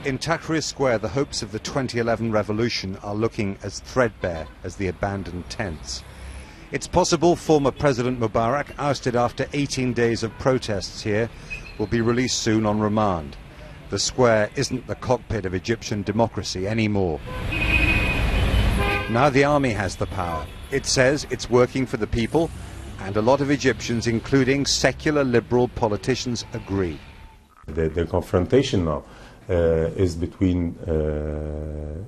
In Tahrir Square, the hopes of the 2011 revolution are looking as threadbare as the abandoned tents. It's possible former President Mubarak, ousted after 18 days of protests here, will be released soon on remand. The square isn't the cockpit of Egyptian democracy anymore. Now the army has the power. It says it's working for the people, and a lot of Egyptians, including secular liberal politicians, agree. The confrontation now is between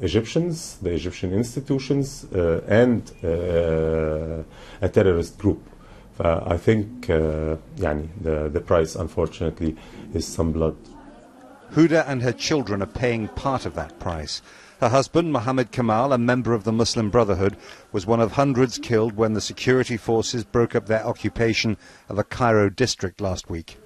Egyptians, the Egyptian institutions, and a terrorist group. I think the price, unfortunately, is some blood. Huda and her children are paying part of that price. Her husband, Mohammed Kamal, a member of the Muslim Brotherhood, was one of hundreds killed when the security forces broke up their occupation of a Cairo district last week.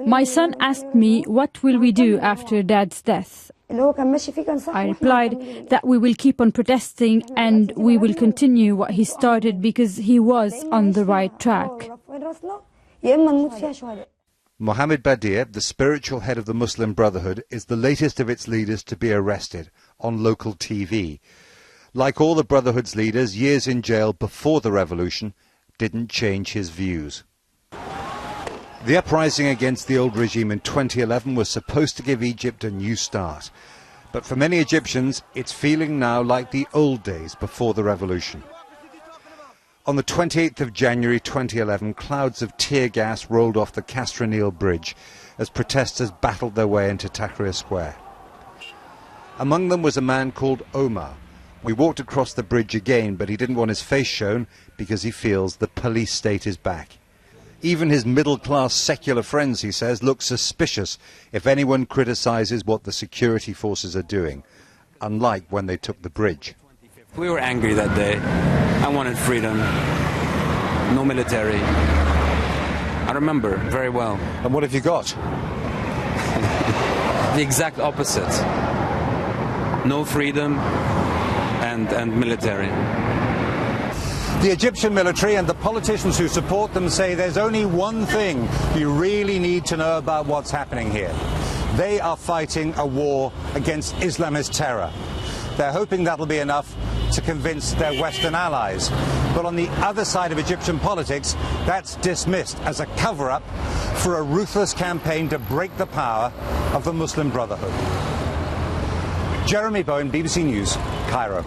My son asked me, what will we do after Dad's death? I replied that we will keep on protesting and we will continue what he started because he was on the right track. Mohammed Badir, the spiritual head of the Muslim Brotherhood, is the latest of its leaders to be arrested on local TV. Like all the Brotherhood's leaders, years in jail before the revolution didn't change his views. The uprising against the old regime in 2011 was supposed to give Egypt a new start. But for many Egyptians, it's feeling now like the old days before the revolution. On the 28th of January 2011, clouds of tear gas rolled off the Castronil Bridge as protesters battled their way into Tahrir Square. Among them was a man called Omar. We walked across the bridge again, but he didn't want his face shown because he feels the police state is back. Even his middle-class secular friends, he says, look suspicious if anyone criticises what the security forces are doing, unlike when they took the bridge. We were angry that day. I wanted freedom, no military. I remember very well. And what have you got? The exact opposite. No freedom and military. The Egyptian military and the politicians who support them say there's only one thing you really need to know about what's happening here. They are fighting a war against Islamist terror. They're hoping that'll be enough to convince their Western allies. But on the other side of Egyptian politics, that's dismissed as a cover-up for a ruthless campaign to break the power of the Muslim Brotherhood. Jeremy Bowen, BBC News, Cairo.